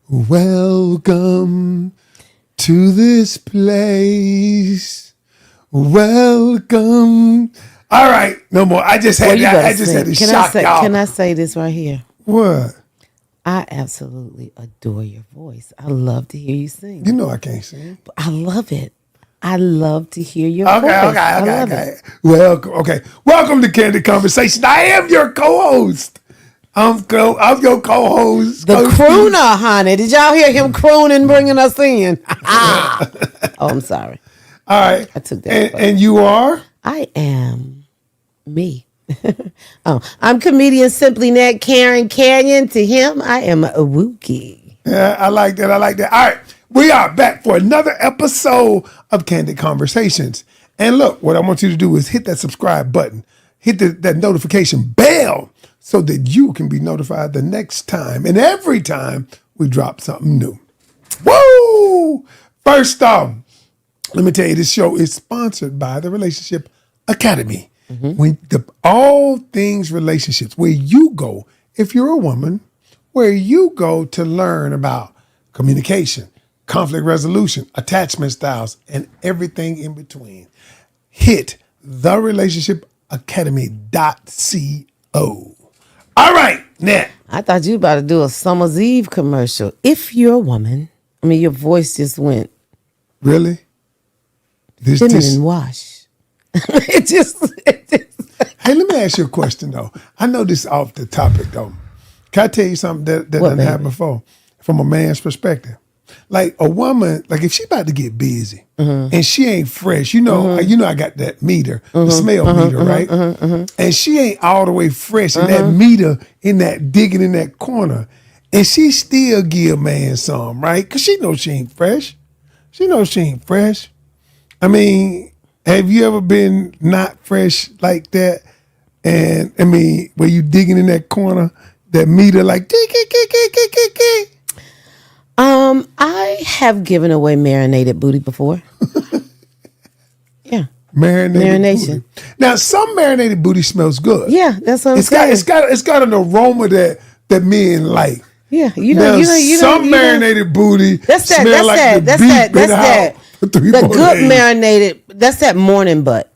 Welcome to this place. Welcome. All right, no more. I just had that. I just had to shock y'all. Can I say this right here? What? I absolutely adore your voice. I love to hear you sing. You know I can't sing. But I love it. I love to hear your voice. Okay. Welcome to Candid Conversations. I am your co-host. I'm your co-host. The crooner, honey. Did y'all hear him crooning, bringing us in? Oh, I'm sorry. All right. I took that. And you are? I am me. I'm comedian Simply Net Grand Canion. To him, I am a Wookie. Yeah, I like that. All right. We are back for another episode of Candid Conversations. And look, what I want you to do is hit that subscribe button. Hit that notification bell so that you can be notified the next time and every time we drop something new. Woo! First off, let me tell you, this show is sponsored by the Relationship Academy. All things relationships, where you go, if you're a woman, where you go to learn about communication, conflict resolution, attachment styles, and everything in between. Hit therelationshipacademy.co. All right, Nat. I thought you were about to do a Summer's Eve commercial. If you're a woman, your voice just went. Really? Feminine wash. It just. Hey, let me ask you a question, though. I know this is off the topic, though. Can I tell you something that didn't happen before? From a man's perspective. Like a woman, like if she about to get busy and she ain't fresh, I got that meter, the smell meter, right? And she ain't all the way fresh and that meter in that digging in that corner. And she still give a man some, right? Because she knows she ain't fresh. Have you ever been not fresh like that? And where you digging in that corner, that meter like I have given away marinated booty before. Yeah. Marination. Booty. Now, some marinated booty smells good. Yeah, that's what I'm saying. It's got an aroma that men like. Yeah, some marinated booty smell like the good marinated. That's that morning butt.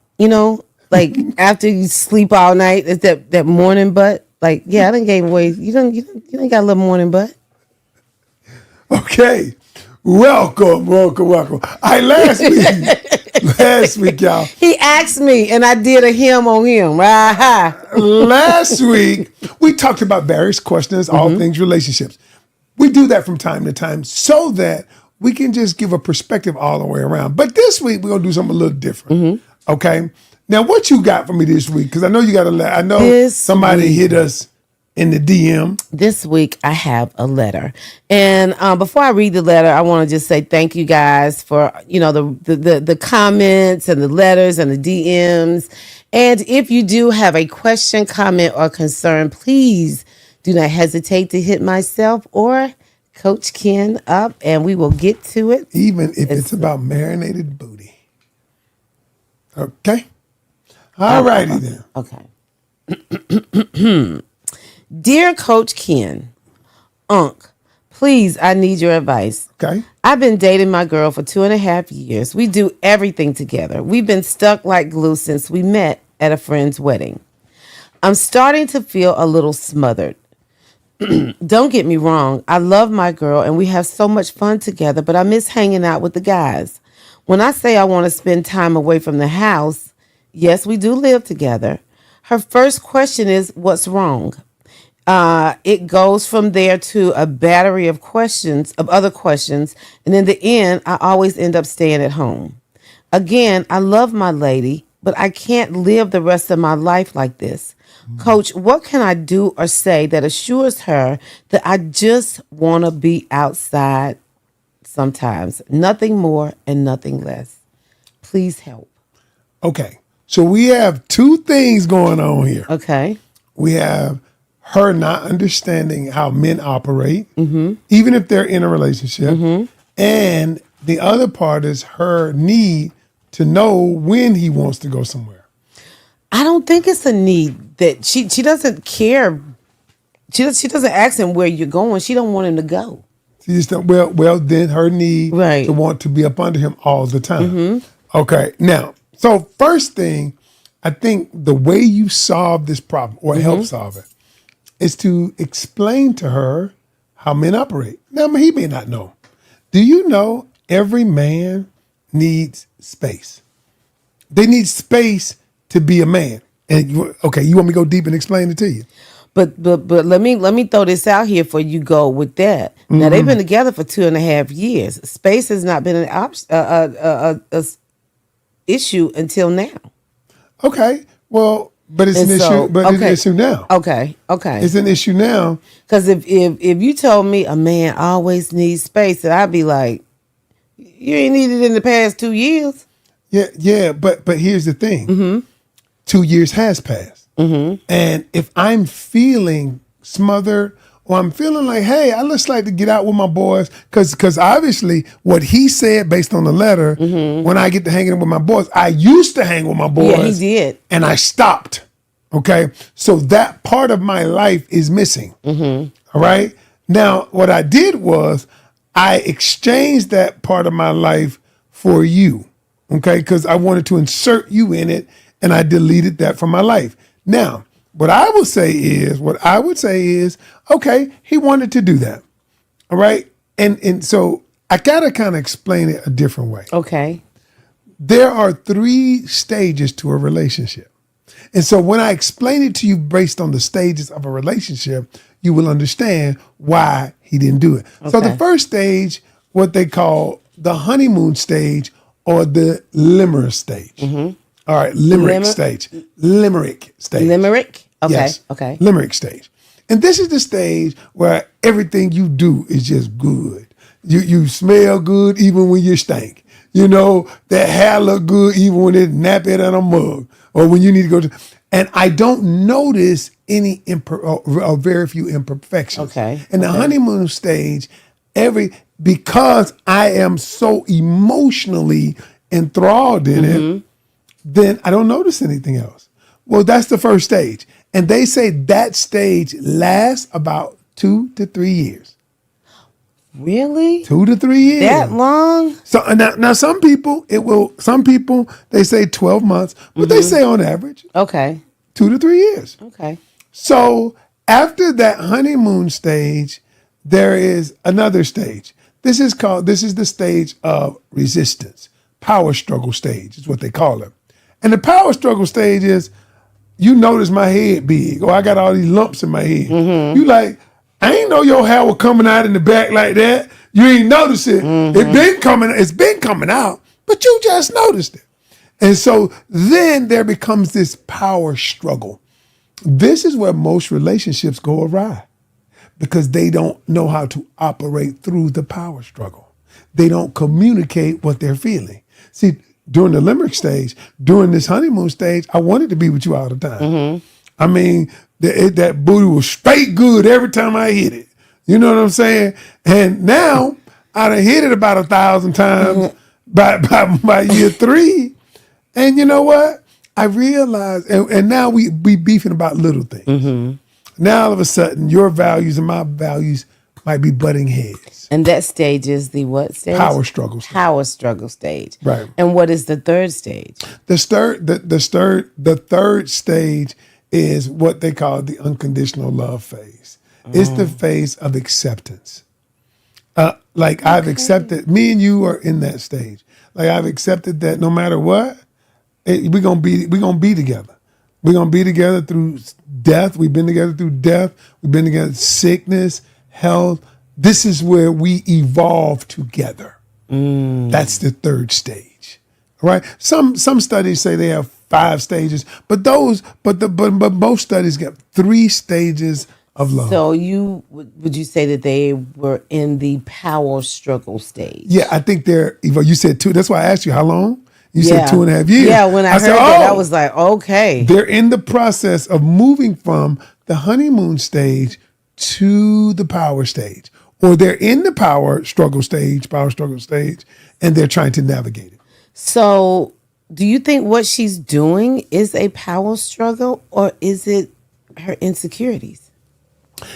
Like after you sleep all night, it's that morning butt. Like, yeah, I done gave away. You done got a little morning butt. Okay. Welcome. All right, last week, y'all. He asked me, and I did a him on him. Last week, we talked about various questions, all things relationships. We do that from time to time so that we can just give a perspective all the way around. But this week, we're going to do something a little different. Okay? Now, what you got for me this week? Because I know you got I know somebody hit us in the DM. This week, I have a letter. And before I read the letter, I want to just say thank you guys for, the comments and the letters and the DMs. And if you do have a question, comment, or concern, please do not hesitate to hit myself or Coach Ken up, and we will get to it. Even if it's about marinated booty. Okay? All righty then. Okay. Dear Coach Ken, please, I need your advice. Okay. I've been dating my girl for 2.5 years. We do everything together. We've been stuck like glue since we met at a friend's wedding. I'm starting to feel a little smothered. Don't get me wrong. I love my girl and we have so much fun together, but I miss hanging out with the guys. When I say I want to spend time away from the house, yes, we do live together. Her first question is, what's wrong? It goes from there to a battery of other questions. And in the end, I always end up staying at home. Again, I love my lady, but I can't live the rest of my life like this. Coach, what can I do or say that assures her that I just want to be outside sometimes? Nothing more and nothing less. Please help. Okay. So we have two things going on here. Okay. We have her not understanding how men operate, even if they're in a relationship. And the other part is her need to know when he wants to go somewhere. I don't think it's a need that she doesn't care. She doesn't ask him where you're going. She don't want him to go. She just don't, well, then her need Right. to want to be up under him all the time. Okay, now, so first thing, I think the way you solve this problem or help solve it is to explain to her how men operate. Now, he may not know. Do you know every man needs space? They need space to be a man. And you want me to go deep and explain it to you? But let me throw this out here for you go with that. Now they've been together for 2.5 years. Space has not been an issue until now. Okay, well, but it's And an so, issue. But it's an issue now. Okay. It's an issue now. Because if you told me a man always needs space, then I'd be like, you ain't needed it in the past 2 years. Yeah. But here's the thing. 2 years has passed. And if I'm feeling smothered or I'm feeling like, hey, I just like to get out with my boys, because obviously what he said based on the letter, when I get to hanging with my boys, I used to hang with my boys. Yeah, he did. And I stopped. Okay. So that part of my life is missing. All right. Now, what I did was I exchanged that part of my life for you. Okay. Because I wanted to insert you in it and I deleted that from my life. Now, what I would say is, okay, he wanted to do that. All right. And so I got to kind of explain it a different way. Okay. There are 3 stages to a relationship. And so when I explain it to you based on the stages of a relationship, you will understand why he didn't do it. Okay. So the first stage, what they call the honeymoon stage or the limerick stage. All right, limerick stage. Limerick stage. Limerick? Okay. Yes. Okay. Limerick stage. And this is the stage where everything you do is just good. You smell good even when you stink. You know, that hair look good even when it's nappy in a mug or when you need to go to. And I don't notice any or very few imperfections. Okay. In the honeymoon stage, because I am so emotionally enthralled in it, then I don't notice anything else. Well, that's the first stage. And they say that stage lasts about 2 to 3 years. Really? 2 to 3 years. That long? So now some people, they say 12 months, but they say on average, Okay. 2 to 3 years. Okay. So after that honeymoon stage, there is another stage. This is the stage of resistance. Power struggle stage is what they call it. And the power struggle stage is, you notice my head big, or I got all these lumps in my head. You like, I ain't know your hair was coming out in the back like that. You ain't notice it. It's been coming out, but you just noticed it. And so then there becomes this power struggle. This is where most relationships go awry because they don't know how to operate through the power struggle. They don't communicate what they're feeling. See, during the limerick stage, during this honeymoon stage, I wanted to be with you all the time. I mean, that booty was straight good every time I hit it. You know what I'm saying? And now I done hit it about 1,000 times by year 3. And you know what? I realized, and now we beefing about little things. Now all of a sudden, your values and my values might be butting heads. And that stage is the what stage? Power struggle stage. Power struggle stage. Right. And what is the third stage? The third stage is what they call the unconditional love phase. It's the phase of acceptance. I've accepted, me and you are in that stage. Like I've accepted that no matter what, we're gonna be together. We're gonna be together through death. We've been together through death. We've been together sickness, health. This is where we evolve together. That's the third stage. All right. Some studies say they have 5 stages, but most studies get 3 stages of love. So would you say that they were in the power struggle stage? Yeah, I think you said 2. That's why I asked you how long. You said 2.5 years. Yeah, when I heard that, I was like, okay. They're in the process of moving from the honeymoon stage to the power stage. Or they're in the power struggle stage, and they're trying to navigate it. So do you think what she's doing is a power struggle, or is it her insecurities?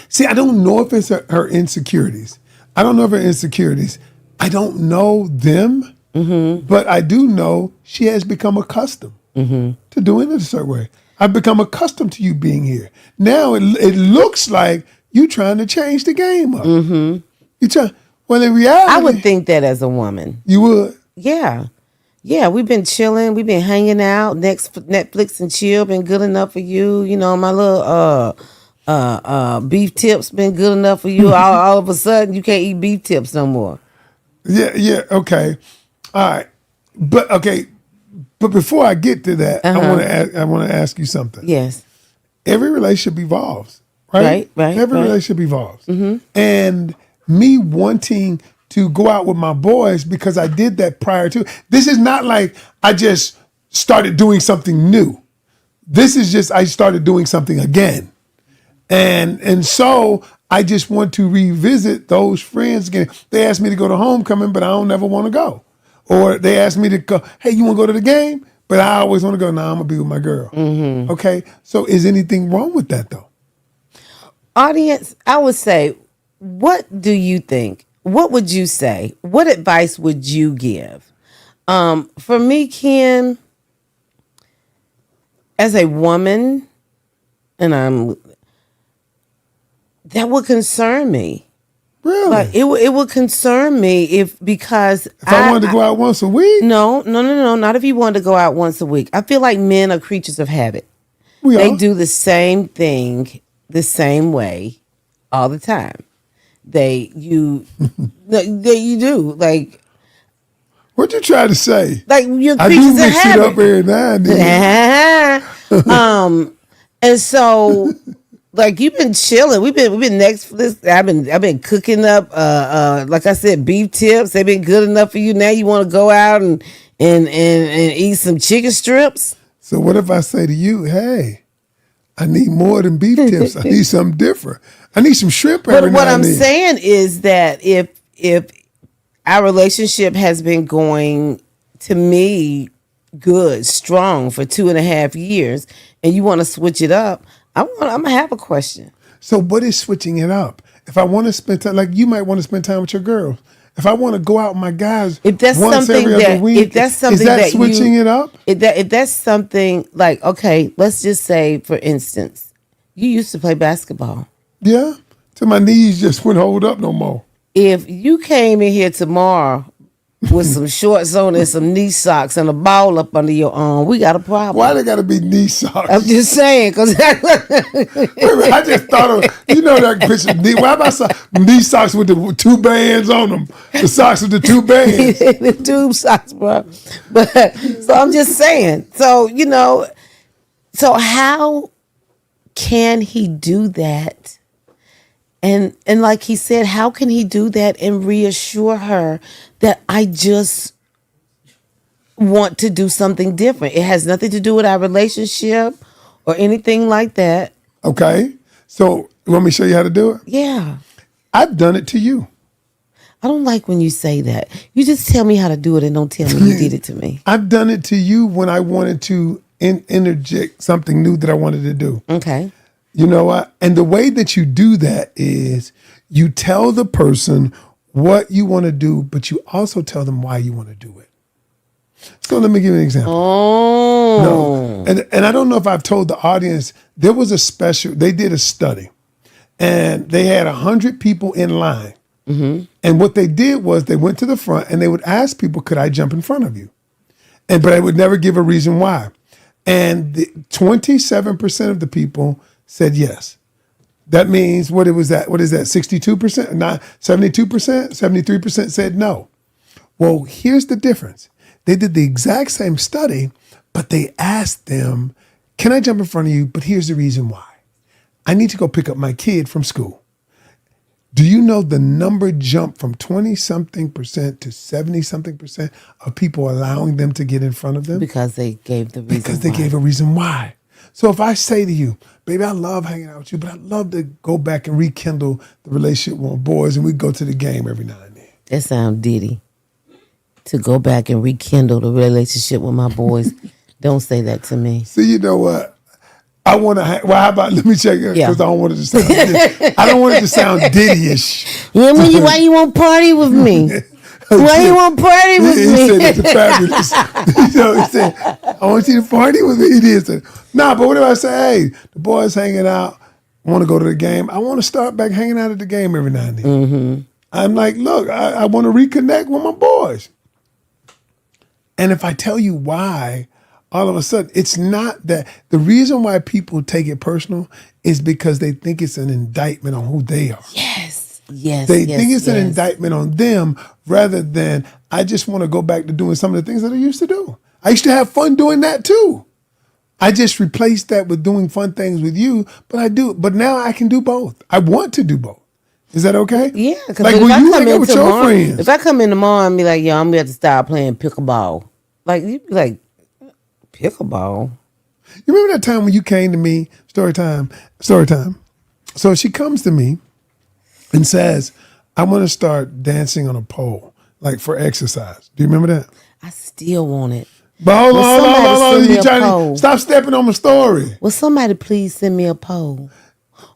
See, I don't know if it's her insecurities. I don't know of her insecurities. I don't know them, but I do know she has become accustomed to doing it a certain way. I've become accustomed to you being here. Now it looks like you trying to change the game up. You try. Well, in reality, I would think that as a woman. you would. Yeah. Yeah, we've been chilling. We've been hanging out. Netflix and chill been good enough for you. You know, my little beef tips been good enough for you. All of a sudden, you can't eat beef tips no more. Yeah, okay. All right. But before I get to that, I want to ask you something. Yes. Every relationship evolves, right? Right. Every relationship evolves. And me wanting to go out with my boys because I did that prior to. This is not like I just started doing something new. This is just I started doing something again. And so I just want to revisit those friends again. They asked me to go to homecoming, but I don't ever want to go. Or they asked me to go, hey, you want to go to the game? But I always want to go, I'm going to be with my girl. Okay? So is anything wrong with that, though? Audience, I would say, what do you think? What would you say? What advice would you give? For me, Ken, as a woman, and that would concern me. Really? Like it would concern me because if I wanted to go out once a week? No, not if you wanted to go out once a week. I feel like men are creatures of habit. They do the same thing the same way all the time. You do. Like, what you try to say? Like, you're I creatures do of mix it habit. up every now and then. And so, like, you've been chilling. We've been next for this. I've been cooking up. Like I said, beef tips. They've been good enough for you. Now you want to go out and eat some chicken strips. So what if I say to you, hey, I need more than beef tips. I need something different. I need some shrimp every now and then. But what I'm saying is that if our relationship has been going, to me, good, strong for 2.5 years, and you want to switch it up, I'm gonna have a question. So what is switching it up? If I want to spend time, like you might want to spend time with your girls. If I want to go out with my guys if that's once something every that, other week, if that's something is that that switching it up? If that's something like, okay, let's just say, for instance, you used to play basketball. Yeah, till my knees just wouldn't hold up no more. If you came in here tomorrow with some shorts on and some knee socks and a ball up under your arm, we got a problem. Why they got to be knee socks? I'm just saying, because I just thought of, that picture. Why about knee socks with the 2 bands on them? The socks with the 2 bands. the tube socks, bro. But so I'm just saying. So, so how can he do that? And like he said, how can he do that and reassure her that I just want to do something different? It has nothing to do with our relationship or anything like that. Okay. So you want me to show you how to do it? Yeah. I've done it to you. I don't like when you say that. You just tell me how to do it and don't tell me you did it to me. I've done it to you when I wanted to interject something new that I wanted to do. Okay. You know what? And the way that you do that is you tell the person what you want to do, but you also tell them why you want to do it. So let me give you an example. Oh. No. And I don't know if I've told the audience, there was they did a study and they had 100 people in line. Mm-hmm. And what they did was they went to the front and they would ask people, could I jump in front of you? But they would never give a reason why. And 27% of the people said yes. That means what is that? 62%? Not 72%? 73% said no. Well, here's the difference. They did the exact same study, but they asked them, can I jump in front of you? But here's the reason why. I need to go pick up my kid from school. Do you know the number jumped from 20-something% to 70-something% of people allowing them to get in front of them? Because they gave the reason Because they gave a reason why. So if I say to you, baby, I love hanging out with you, but I'd love to go back and rekindle the relationship with my boys and we go to the game every now and then. That sounds ditty. To go back and rekindle the relationship with my boys. Don't say that to me. So you know what? I want to. Well, how about let me check it Yeah. because I don't want it to sound. I don't want it to sound Diddy-ish. Yeah, why you want to party with me? Why you want to party with He me? said it's a fabulous. He said, I want you to party with me. He did say, nah, but what if I say, hey, the boys hanging out, want to go to the game. I want to start back hanging out at the game every now and then. Mm-hmm. I'm like, look, I want to reconnect with my boys. And if I tell you why, all of a sudden, it's not that. The reason why people take it personal is because they think it's an indictment on who they are. Yes. They think it's an indictment on them rather than I just want to go back to doing some of the things that I used to do. I used to have fun doing that too. I just replaced that with doing fun things with you, but now I can do both. I want to do both. Is that okay? Yeah, because like if when I you come hang out in with your tomorrow, friends. if I come in tomorrow and be like, yo, I'm gonna have to start playing pickleball. Like you'd be like, pickleball. You remember that time when you came to me, story time. So she comes to me and says, I want to start dancing on a pole, like for exercise. Do you remember that? I still want it. But hold on. You trying pole. to stop stepping on my story. Will somebody please send me a pole?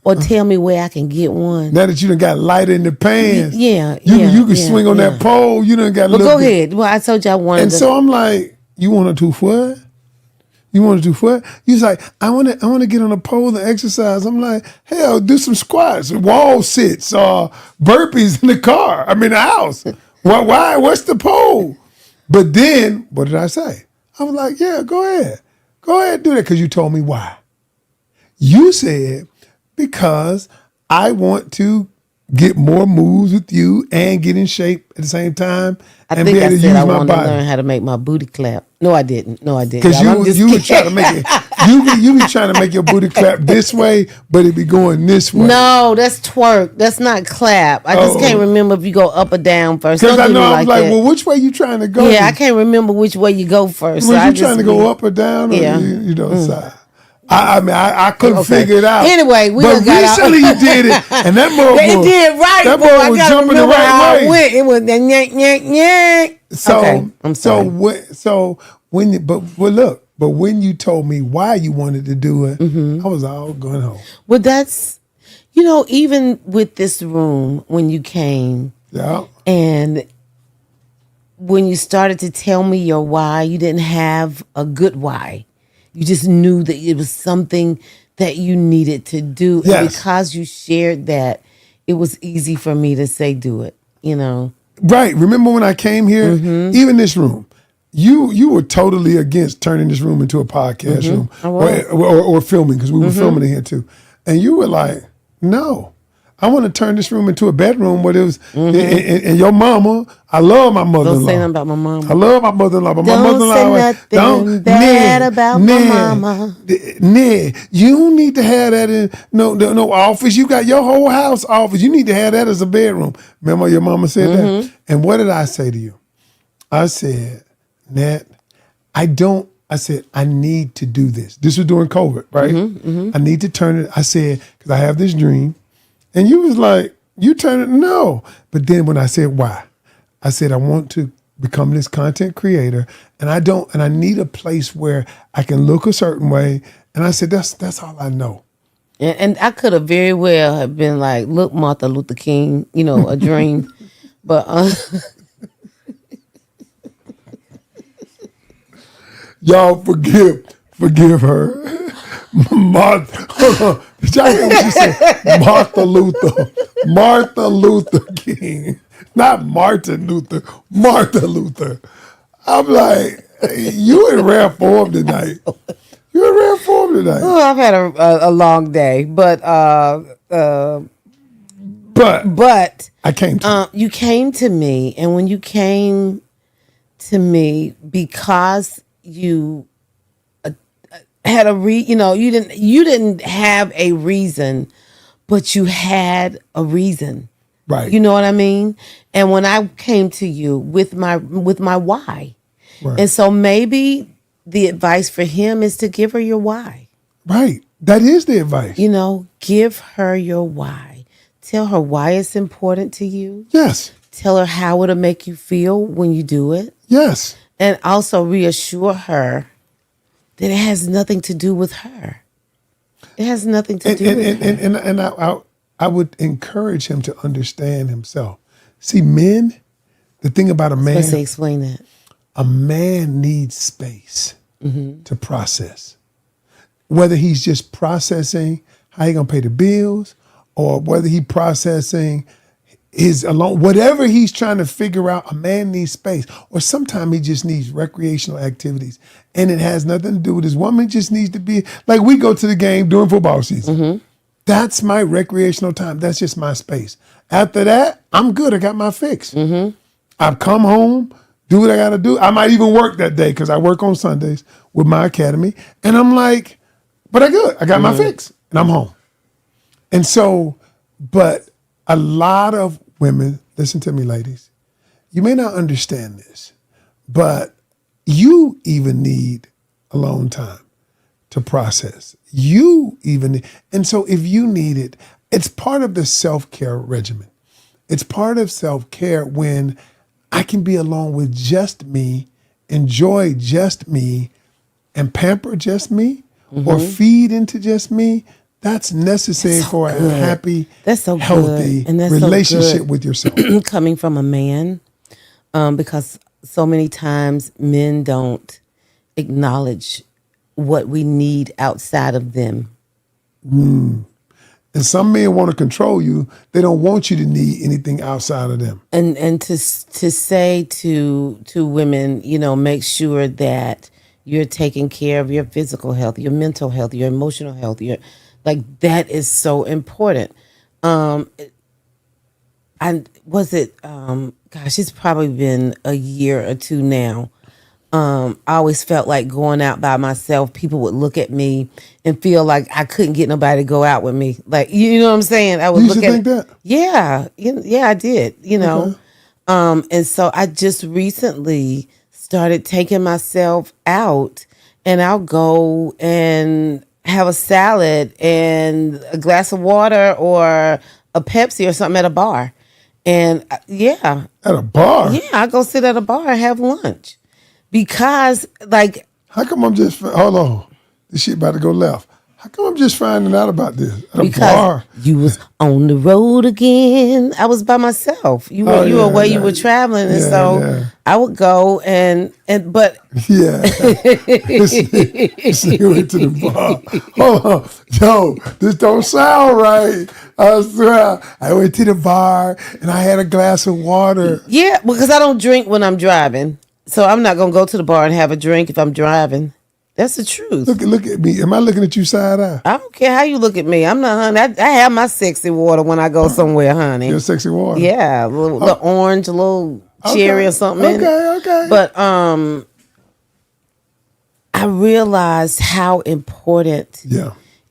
Or tell me where I can get one. Now that you done got lighter in the pants. Yeah. You can swing on that pole. You done got a But little go ahead. Well, I told you I wanted And so I'm like, you want to do what? You want to do what? He's like, I want to get on a pole and exercise. I'm like, hell, do some squats, wall sits, burpees in the car. I mean, the house. Why? What's the pole? But then, what did I say? I was like, yeah, go ahead. Go ahead, do that because you told me why. You said, because I want to get more moves with you and get in shape at the same time I and think be able I to said use I my wanted to body. learn how to make my booty clap. No, I didn't. Because Y'all, you were trying to make it, you be trying to make your booty clap this way, but it be going this way. No, that's twerk. That's not clap. I just can't remember if you go up or down first. Because Don't I do know me I'm like like, that. well, which way you trying to go? Yeah, I can't remember which way you go first. Was So you trying to go up or down, or Yeah. you know, side? I mean, I couldn't Okay. figure it out. Anyway, we but done got out. recently you did it, and that motherfucker, It did right, that boy. boy I was gotta jumping the remember how right I way. went. It was the yank, yank, yank. So, Okay, I'm sorry. But when you told me why you wanted to do it, I was all going home. Well, that's, even with this room, when you came Yeah. and when you started to tell me your why, you didn't have a good why. You just knew that it was something that you needed to do. Yes. And because you shared that, it was easy for me to say, do it, Right. Remember when I came here, even this room, you were totally against turning this room into a podcast room or filming, because we were filming in here too. And you were like, no, I want to turn this room into a bedroom where there was, and your mama, I love my mother-in-law. Don't say nothing about my mama. I love my mother-in-law, but my Don't mother-in-law, say nothing bad about my mama. You don't need to have that in no office. You got your whole house office. You need to have that as a bedroom. Remember your mama said that? And what did I say to you? I said, Nat, I said, I need to do this. This was during COVID, right? I need to turn it. I said, because I have this dream. And you was like, you turn it, no. But then when I said why, I said, I want to become this content creator, and I need a place where I can look a certain way. And I said, that's all I know. And I could have very well have been like, look, Martha Luther King, a dream. But y'all forgive her. Martha, did y'all hear what she said? Martha Luther King, not Martin Luther, Martha Luther. I'm like, you in rare form tonight. You're in rare form tonight. oh, I've had a long day, but I came to you came to me, and when you came to me, because you had you didn't have a reason, but you had a reason. right. You know what I mean? And when I came to you with my why. Right. And so maybe the advice for him is to give her your why. Right. That is the advice. Give her your why. Tell her why it's important to you. Yes. Tell her how it'll make you feel when you do it. Yes. And also reassure her that it has nothing to do with her. It has nothing to do with that. And I would encourage him to understand himself. See, men, the thing about a man, Let's say, explain that. a man needs space to process. Whether he's just processing how he gonna pay the bills, or whether he processing his alone, whatever he's trying to figure out, a man needs space. Or sometimes he just needs recreational activities. And it has nothing to do with his woman, just needs to be, like we go to the game during football season. That's my recreational time. That's just my space. After that, I'm good. I got my fix. I've come home, do what I got to do. I might even work that day because I work on Sundays with my academy. And I'm like, but I good. I got my fix and I'm home. And so, but a lot of women, listen to me, ladies, you may not understand this, but you even need alone time to process. You even need, and so if you need it, it's part of the self-care regimen. It's part of self-care when I can be alone with just me, enjoy just me, and pamper just me, or feed into just me. That's necessary for a happy, healthy relationship with yourself. Coming from a man, because so many times men don't acknowledge what we need outside of them. And some men want to control you. They don't want you to need anything outside of them. And to say to women, make sure that you're taking care of your physical health, your mental health, your emotional health, that is so important. It's probably been a year or two now. I always felt like going out by myself, people would look at me and feel like I couldn't get nobody to go out with me. Like, you know what I'm saying? I would You look used to think that? Yeah, I did, Okay. And so I just recently started taking myself out, and I'll go and have a salad and a glass of water or a Pepsi or something at a bar. And At a bar? yeah, I go sit at a bar and have lunch. Because, How come I'm just, hold on, this shit about to go left. How come I'm just finding out about this at a bar? You was on the road again. I was by myself. You were away, you were traveling. And so I would go but. Yeah. This nigga went to the bar. Hold on. Yo, this don't sound right. I swear. I went to the bar and I had a glass of water. Yeah, because I don't drink when I'm driving. So I'm not going to go to the bar and have a drink if I'm driving. That's the truth. Look at me. Am I looking at you side eye? I don't care how you look at me. I'm not, honey. I have my sexy water when I go somewhere, honey. Your sexy water? Yeah, a little orange, a little cherry or something. Okay. But I realized how important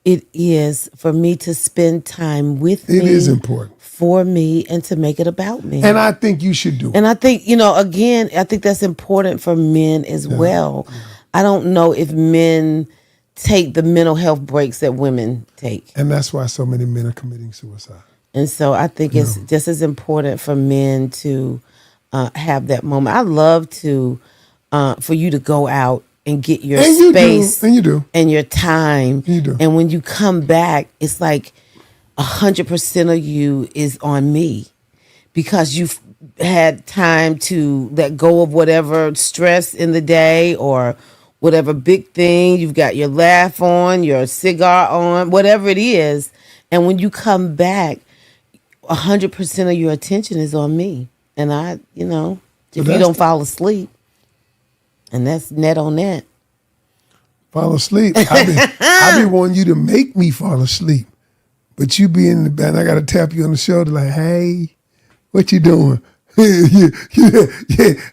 it is for me to spend time with me. It is important. For me, and to make it about me. And I think you should do it. And I think, again, I think that's important for men as well. Yeah. I don't know if men take the mental health breaks that women take. And that's why so many men are committing suicide. And so I think it's just as important for men to have that moment. I love to, for you to go out and get your space. And you do. And your time. You do. And when you come back, it's like 100% of you is on me, because you've had time to let go of whatever stress in the day or whatever big thing. You've got your laugh on, your cigar on, whatever it is. And when you come back, 100% of your attention is on me. And if you don't fall asleep, and that's net on that. Fall asleep. I be wanting you to make me fall asleep. But you be in the bed, I got to tap you on the shoulder like, hey, what you doing? Yeah.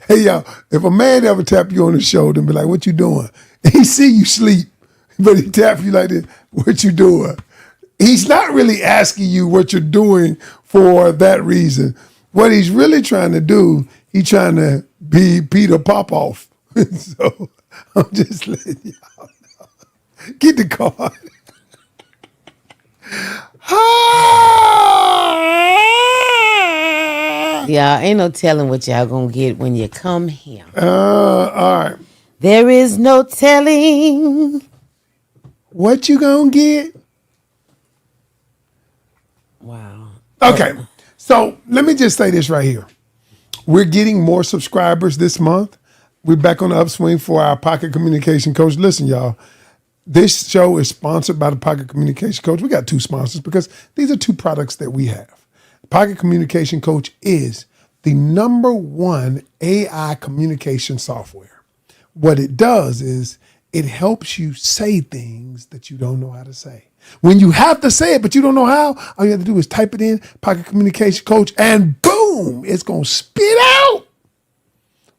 Hey, y'all, if a man ever tap you on the shoulder and be like, what you doing? And he see you sleep, but he tap you like this, what you doing? He's not really asking you what you're doing for that reason. What he's really trying to do, he's trying to be Peter Popoff. So I'm just letting y'all know. Get the card. Yeah, ain't no telling what y'all gonna get when you come here. All right. There is no telling what you gonna get Wow. Okay. So let me just say this right here. We're getting more subscribers this month. We're back on the upswing for our Pocket Communication Coach. Listen, y'all, this show is sponsored by the Pocket Communication Coach. We got 2 sponsors because these are 2 products that we have. Pocket Communication Coach is the #1 AI communication software. What it does is it helps you say things that you don't know how to say. When you have to say it, but you don't know how, all you have to do is type it in, Pocket Communication Coach, and boom, it's going to spit out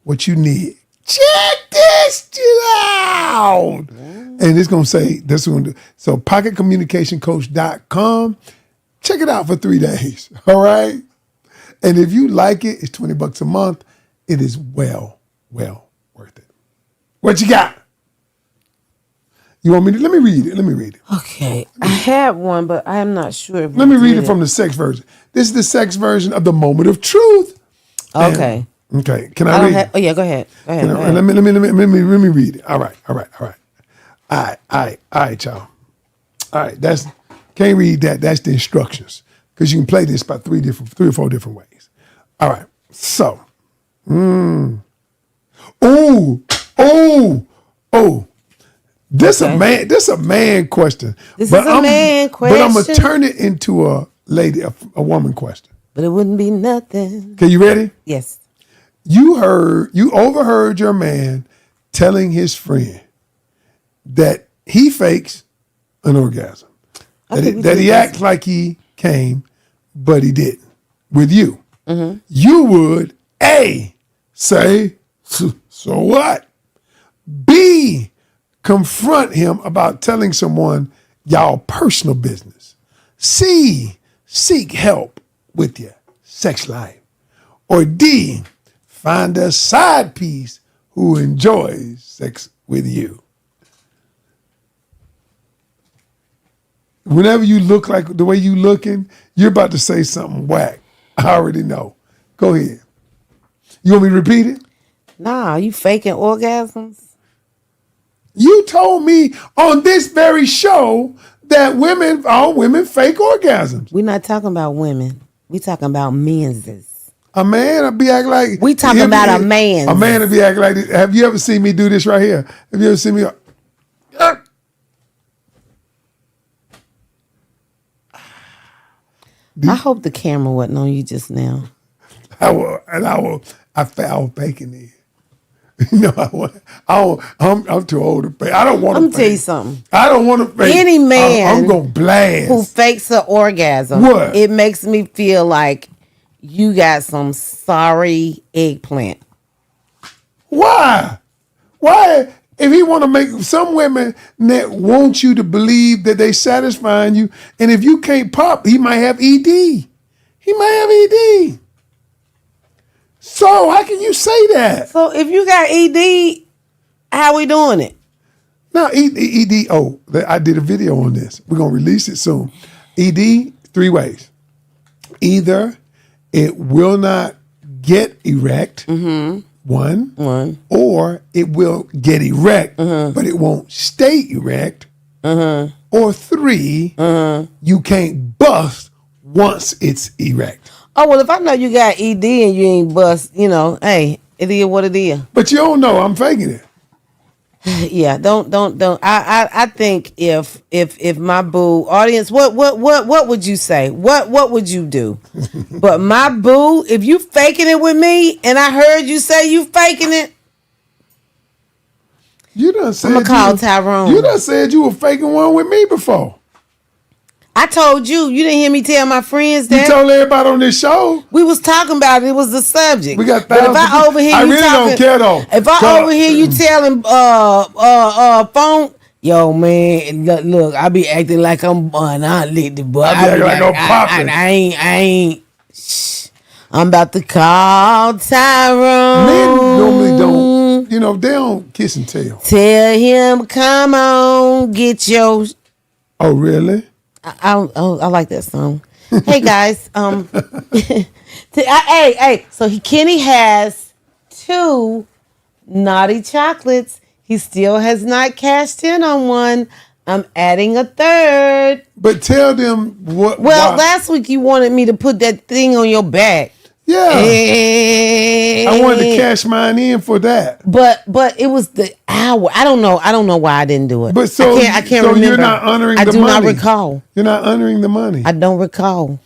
what you need. Check this shit out. And it's going to say, this one. So pocketcommunicationcoach.com. Check it out for 3 days. All right. And if you like it, it's $20 a month. It is well worth it. What you got? You want me to? Let me read it. Okay. I had one, but I'm not sure. Let me read it from the sex version. This is the sex version of the moment of truth. Okay. Okay. Can I read it? Oh, yeah, go ahead. Go ahead. Let me read it. All right. All right, y'all. All right, can't read that. That's the instructions because you can play this by 3 or 4 different ways. All right, so, This a man question. This is a man question. But I'm gonna turn it into a woman question. But it wouldn't be nothing. Okay, you ready? Yes. You overheard your man telling his friend that he fakes an orgasm. That he acts like he came, but he didn't with you. Mm-hmm. You would A, say, so what? B, confront him about telling someone y'all personal business. C, seek help with your sex life. Or D, find a side piece who enjoys sex with you. Whenever you look like the way you looking, you're about to say something whack. I already know. Go ahead. You want me to repeat it? Nah, you faking orgasms? You told me on this very show that all women fake orgasms. We're not talking about women. We talking about men's. A man will be acting like... We talking about a man. A man will be acting like this. Have you ever seen me do this right here? Have you ever seen me... I hope the camera wasn't on you just now. I was faking it. I'm too old to fake. I don't want to fake. I'm tell you something. I don't want to fake. Any man I'm going to blast. who fakes an orgasm, what? It makes me feel like you got some sorry eggplant. Why? Why? If he want to make some women that want you to believe that they satisfying you, and if you can't pop, he might have ED. He might have ED. So how can you say that? So if you got ED, how we doing it? Now ED. Oh, I did a video on this. We're gonna release it soon. ED 3 ways. Either it will not get erect. Mm-hmm. One, or it will get erect, but it won't stay erect, or 3, you can't bust once it's erect. Oh, well, if I know you got ED and you ain't bust, hey, it is what it is. But you don't know, I'm faking it. Yeah, don't. I think if my boo audience, what would you say? What would you do? But my boo, if you faking it with me, and I heard you say you faking it, you done said I'm gonna call Tyrone. You done said you were faking one with me before. I told you. You didn't hear me tell my friends that. You told everybody on this show. We was talking about it. It was the subject. We got thousands. But if I overhear you really talking, don't care though. If I overhear you telling phone, yo man, look, I be acting like I'm not lit the boy. I be acting like I'm popping. I ain't. Shh. I'm about to call Tyrone. Men normally don't. They don't kiss and tell. Tell him, come on, get your. Oh really? I like that song. Hey guys, hey. So Kenny has 2 naughty chocolates. He still has not cashed in on one. I'm adding a third. But tell them what. Well, why. last week you wanted me to put that thing on your back. Yeah. I wanted to cash mine in for that. But it was the hour. I don't know why I didn't do it. But so I can't remember. You're not honoring the money. I do not recall. You're not honoring the money. I don't recall.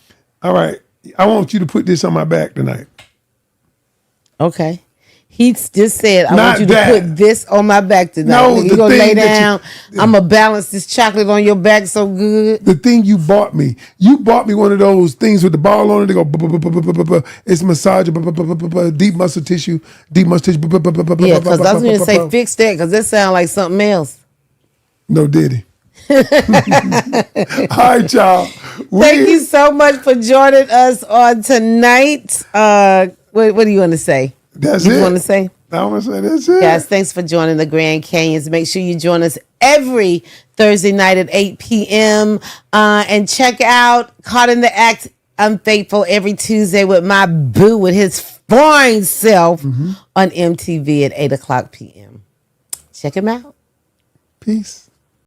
All right. I want you to put this on my back tonight. Okay. He just said, I Not want you to that. put this on my back tonight. No, You're the going to lay thing that down. I'm going to balance this chocolate on your back so good. The thing you bought me one of those things with the ball on it. They go, it's massage, deep muscle tissue. Yeah, because I was going to say fix that because that sounds like something else. No, did he? All right, y'all. Thank you so much for joining us on tonight. What do you want to say? That's you it. You want to say? I want to say that's it. Guys, thanks for joining the Grand Canyons. Make sure you join us every Thursday night at 8 p.m. And check out Caught in the Act, Unfaithful every Tuesday with my boo with his fine self on MTV at 8 o'clock p.m. Check him out. Peace.